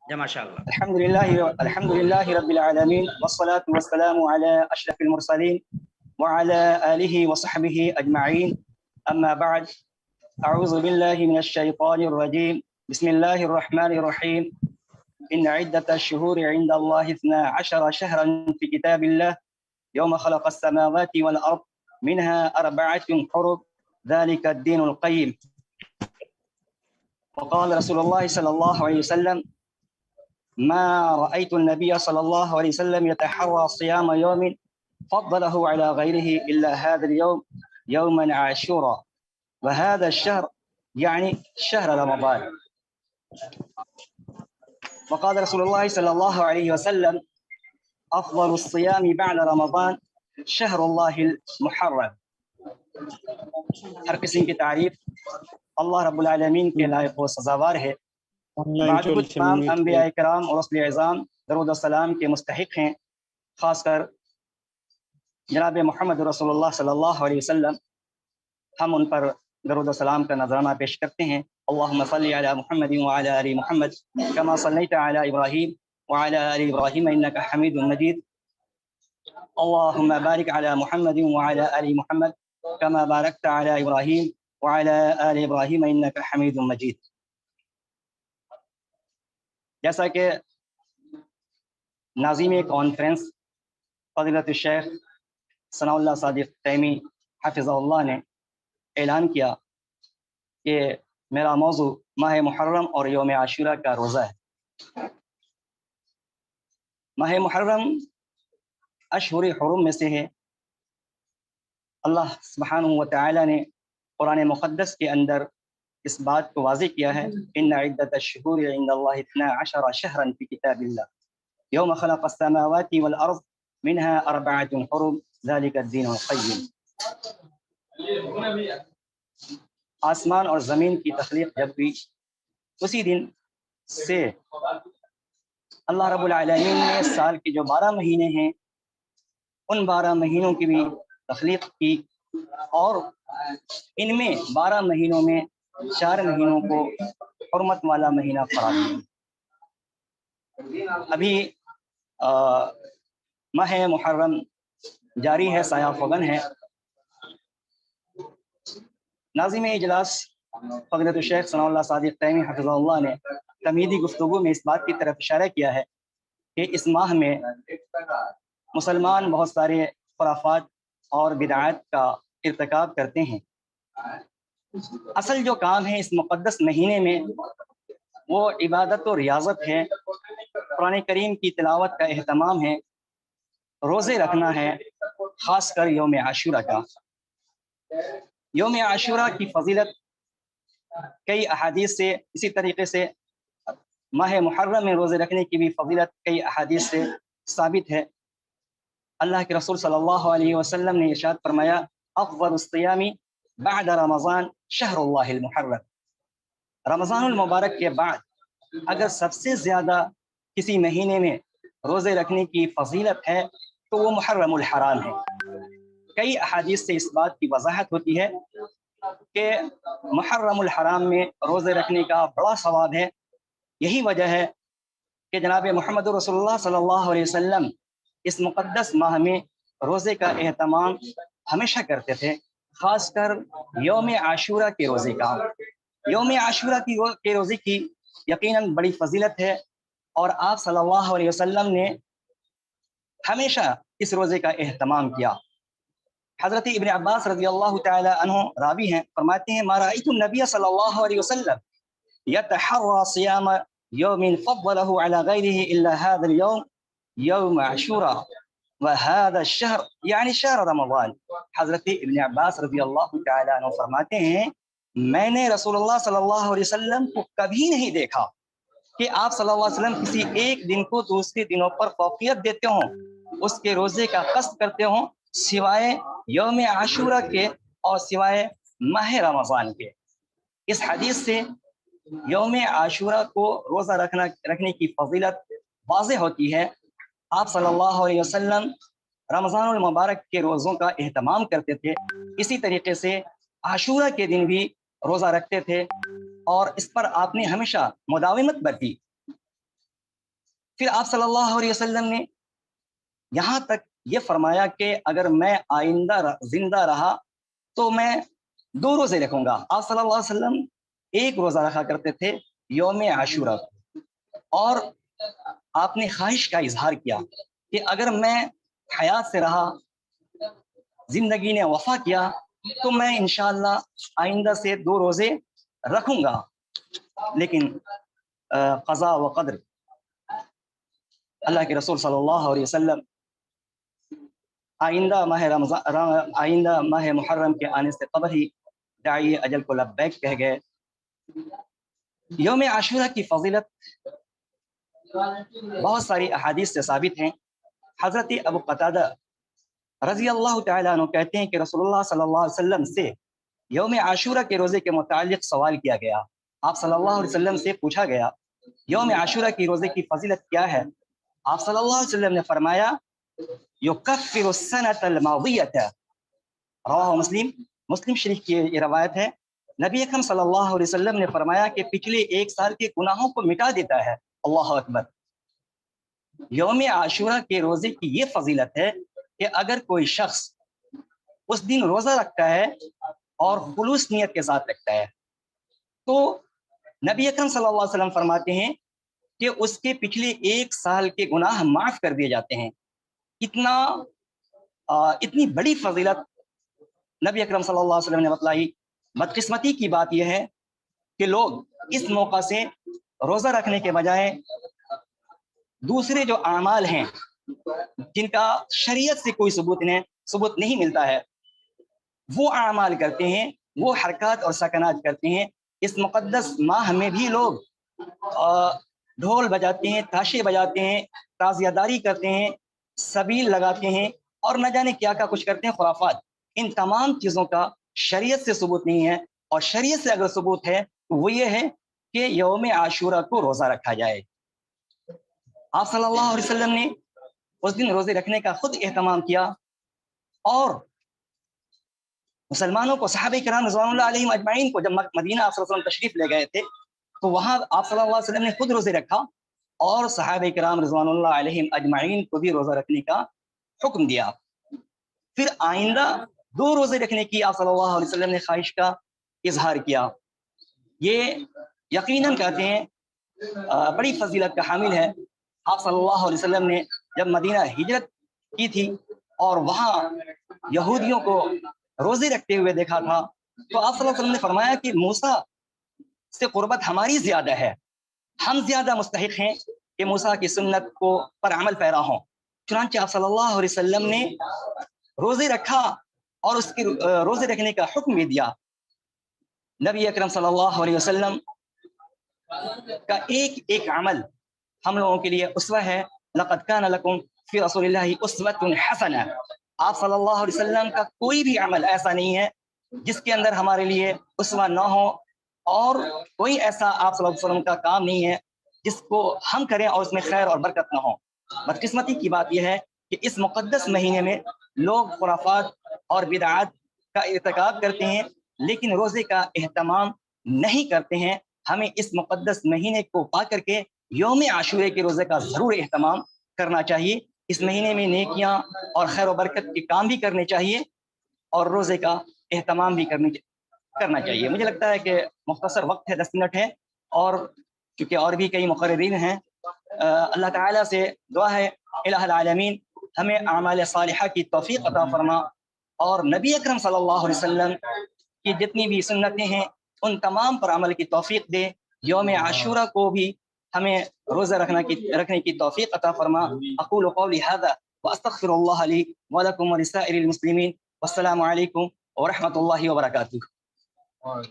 جا ماشاء اللہ. الحمد لله رب العالمين والصلاة والسلام على أشرف المرسلين وعلى آله وصحبه أجمعين. أما بعد، أعوذ بالله من الشيطان الرجيم. بسم الله الرحمن الرحيم. إن عدة الشهور عند الله 12 شهرا في كتاب الله يوم خلق السماوات والأرض منها 4 حرم ذلك الدين القيم. وقال رسول الله صلى الله عليه وسلم: ما رأيت النبي صلى الله عليه وسلم يتحرى صيام يوم فضله على غيره إلا هذا اليوم يوم عاشوراء، وهذا الشهر يعني شهر رمضان. وقال رسول الله صلى الله عليه وسلم: أفضل الصيام بعد رمضان شهر الله المحرم. ہر قسم کی تعریف اللہ رب العالمین کے لائق و سزاوار ہے. بعد کچھ تمام انبیاء کرام اور رسول اعظام درود و سلام کے مستحق ہیں. خاص کر جناب محمد رسول اللہ صلی اللہ علیہ وسلم، ہم ان پر درود و سلام کا نذرانہ پیش کرتے ہیں. اللہم صلی علی محمد وعلی آل محمد کما صلیت علی ابراہیم وعلی آل ابراہیم انک حمید مجید. اللہم بارک علی محمد وعلی آل محمد کما بارکت علی ابراہیم وعلی آل ابراہیم انک حمید مجید. جیسا کہ ناظم کانفرنس فضیلت الشیخ ثناء اللہ صادق تیمی حفظہ اللہ نے اعلان کیا کہ میرا موضوع ماہ محرم اور یوم عاشورہ کا روزہ ہے. ماہ محرم اشہر حرم میں سے ہے. اللہ سبحانہ و تعالی نے قرآن مقدس کے اندر اس بات کو واضح کیا ہے: ان عدت الشہور عند اللہ 12 شہرا فی کتاب اللہ یوم خلق السماوات والارض منها 4 حرم ذلك الدین القیم. آسمان اور زمین کی تخلیق جب ہوئی اسی دن سے اللہ رب العالمین نے سال کے جو 12 مہینے ہیں ان 12 مہینوں کی بھی تخلیق کی، اور ان میں 12 مہینوں میں 4 مہینوں کو حرمت والا مہینہ قرار دیا. ابھی ماہ محرم جاری ہے، سایہ فگن ہے. ناظم اجلاس فضیلت الشیخ ثناء اللہ صادق تیمی حفظہ اللہ نے تمہیدی گفتگو میں اس بات کی طرف اشارہ کیا ہے کہ اس ماہ میں مسلمان بہت سارے خرافات اور بدعات کا ارتکاب کرتے ہیں. اصل جو کام ہے اس مقدس مہینے میں وہ عبادت و ریاضت ہے، قرآن کریم کی تلاوت کا اہتمام ہے، روزے رکھنا ہے، خاص کر یوم عاشورہ کا. یوم عاشورہ کی فضیلت کئی احادیث سے، اسی طریقے سے ماہ محرم میں روزے رکھنے کی بھی فضیلت کئی احادیث سے ثابت ہے. اللہ کے رسول صلی اللہ علیہ وسلم نے ارشاد فرمایا: افضل الصیام بعد رمضان شہر اللہ المحرم. رمضان المبارک کے بعد اگر سب سے زیادہ کسی مہینے میں روزے رکھنے کی فضیلت ہے تو وہ محرم الحرام ہے. کئی احادیث سے اس بات کی وضاحت ہوتی ہے کہ محرم الحرام میں روزے رکھنے کا بڑا ثواب ہے. یہی وجہ ہے کہ جناب محمد رسول اللہ صلی اللہ علیہ وسلم اس مقدس ماہ میں روزے کا اہتمام ہمیشہ کرتے تھے، خاص کر یوم عاشورہ کے روزے کا. یوم عاشورہ کے روزے کی یقیناً بڑی فضیلت ہے، اور آپ صلی اللہ علیہ وسلم نے ہمیشہ اس روزے کا اہتمام کیا. حضرت ابن عباس رضی اللہ تعالی عنہ راوی ہیں، فرماتے ہیں: ما رأیت النبی صلی اللہ علیہ وسلم یتحرى صیام یوم فضلہ علی غیرہ الا هذا اليوم یوم عاشوراء وهذا الشہر یعنی شہر رمضان. حضرت ابن عباس رضی اللہ تعالی عنہ فرماتے ہیں میں نے رسول اللہ صلی اللہ علیہ وسلم کو کبھی نہیں دیکھا کہ آپ صلی اللہ علیہ وسلم کسی ایک دن کو دوسرے دنوں پر فوقیت دیتے ہوں، اس کے روزے کا قصد کرتے ہوں، سوائے یوم عاشورہ کے اور سوائے ماہ رمضان کے. اس حدیث سے یوم عاشورہ کو روزہ رکھنے کی فضیلت واضح ہوتی ہے. آپ صلی اللہ علیہ وسلم رمضان المبارک کے روزوں کا اہتمام کرتے تھے، اسی طریقے سے عاشورہ کے دن بھی روزہ رکھتے تھے، اور اس پر آپ نے ہمیشہ مداومت برتی. پھر آپ صلی اللہ علیہ وسلم نے یہاں تک یہ فرمایا کہ اگر میں آئندہ زندہ رہا تو میں 2 روزے رکھوں گا۔ آپ صلی اللہ علیہ وسلم 1 روزہ رکھا کرتے تھے یوم عاشورہ، اور آپ نے خواہش کا اظہار کیا کہ اگر میں حیات سے رہا، زندگی نے وفا کیا، تو میں انشاءاللہ آئندہ سے 2 روزے رکھوں گا۔ لیکن قضاء و قدر، اللہ کے رسول صلی اللہ علیہ وسلم آئندہ ماہ محرم کے آنے سے قبل ہی داعی اجل کو لبیک کہہ گئے۔ یوم عاشورہ کی فضیلت بہت ساری احادیث سے ثابت ہیں۔ حضرت ابو قتادہ رضی اللہ تعالیٰ عنہ کہتے ہیں کہ رسول اللہ صلی اللہ علیہ وسلم سے یوم عاشورہ کے روزے کے متعلق سوال کیا گیا۔ آپ صلی اللہ علیہ وسلم سے پوچھا گیا یوم عاشورہ کی روزے کی فضیلت کیا ہے؟ آپ صلی اللہ علیہ وسلم نے فرمایا یکفر السنۃ الماضیۃ، رواہ مسلم شریف کی یہ روایت ہے۔ نبی اکرم صلی اللہ علیہ وسلم نے فرمایا کہ پچھلے 1 سال کے گناہوں کو مٹا دیتا ہے۔ اللہ اکبر۔ یوم عاشورہ کے روزے کی یہ فضیلت ہے کہ اگر کوئی شخص اس دن روزہ رکھتا ہے اور خلوص نیت کے ساتھ رکھتا ہے تو نبی اکرم صلی اللہ علیہ وسلم فرماتے ہیں کہ اس کے پچھلے 1 سال کے گناہ معاف کر دیے جاتے ہیں۔ اتنی بڑی فضیلت نبی اکرم صلی اللہ علیہ وسلم نے بتلائی۔ بدقسمتی کی بات یہ ہے کہ لوگ اس موقع سے روزہ رکھنے کے بجائے دوسرے جو اعمال ہیں جن کا شریعت سے کوئی ثبوت نہیں ملتا ہے، وہ اعمال کرتے ہیں، وہ حرکات اور سکنات کرتے ہیں۔ اس مقدس ماہ میں بھی لوگ ڈھول بجاتے ہیں، تاشے بجاتے ہیں، تعزیہ داری کرتے ہیں، سبیل لگاتے ہیں، اور نہ جانے کیا کچھ کرتے ہیں، خرافات۔ ان تمام چیزوں کا شریعت سے ثبوت نہیں ہے، اور شریعت سے اگر ثبوت ہے تو وہ یہ ہے کہ یوم عاشورہ کو روزہ رکھا جائے۔ آپ صلی اللہ علیہ وسلم نے اس دن روزے رکھنے کا خود اہتمام کیا، اور مسلمانوں کو، صحابہ کرام رضوان اللہ علیہم اجمعین کو، جب مدینہ آپ صلی اللہ علیہ وسلم تشریف لے گئے تھے تو وہاں آپ صلی اللہ علیہ وسلم نے خود روزے رکھا، اور صحابہ کرام رضوان اللہ علیہم اجمعین کو بھی روزہ رکھنے کا حکم دیا۔ پھر آئندہ 2 روزے رکھنے کی آپ صلی اللہ علیہ وسلم نے خواہش کا اظہار کیا۔ یہ یقیناً کہتے ہیں بڑی فضیلت کا حامل ہے۔ آپ صلی اللہ علیہ وسلم نے جب مدینہ ہجرت کی تھی اور وہاں یہودیوں کو روزے رکھتے ہوئے دیکھا تھا، تو آپ صلی اللہ علیہ وسلم نے فرمایا کہ موسیٰ سے قربت ہماری زیادہ ہے، ہم زیادہ مستحق ہیں کہ موسیٰ کی سنت کو پر عمل پیرا ہوں۔ چنانچہ آپ صلی اللہ علیہ وسلم نے روزے رکھا اور اس کے روزے رکھنے کا حکم بھی دیا۔ نبی اکرم صلی اللہ علیہ وسلم کا ایک عمل ہم لوگوں کے لیے اسوہ ہے۔ لقد کان لکم فی رسول اللہ اسوۃ حسنہ۔ آپ صلی اللہ علیہ وسلم کا کوئی بھی عمل ایسا نہیں ہے جس کے اندر ہمارے لیے اسوہ نہ ہو، اور کوئی ایسا آپ صلی اللہ علیہ وسلم کا کام نہیں ہے جس کو ہم کریں اور اس میں خیر اور برکت نہ ہو۔ بدقسمتی کی بات یہ ہے کہ اس مقدس مہینے میں لوگ خرافات اور بدعات کا ارتکاب کرتے ہیں، لیکن روزے کا اہتمام نہیں کرتے ہیں۔ ہمیں اس مقدس مہینے کو پا کر کے یوم عاشورے کے روزے کا ضرور اہتمام کرنا چاہیے۔ اس مہینے میں نیکیاں اور خیر و برکت کے کام بھی کرنے چاہیے، اور روزے کا اہتمام بھی کرنا چاہیے۔ مجھے لگتا ہے کہ مختصر وقت ہے، 10 منٹ ہے، اور چونکہ اور بھی کئی مقررین ہیں، اللہ تعالیٰ سے دعا ہے الہ العالمین ہمیں اعمال صالحہ کی توفیق عطا فرما، اور نبی اکرم صلی اللہ علیہ وسلم کی جتنی بھی سنتیں ہیں ان تمام پر عمل کی توفیق دے۔ یوم عاشورہ کو بھی ہمیں روزہ رکھنے کی توفیق عطا فرما۔ اقول قولی ھذا واستغفر اللہ لی ولکم ولسائر المسلمین، والسلام علیکم ورحمۃ اللہ وبرکاتہ۔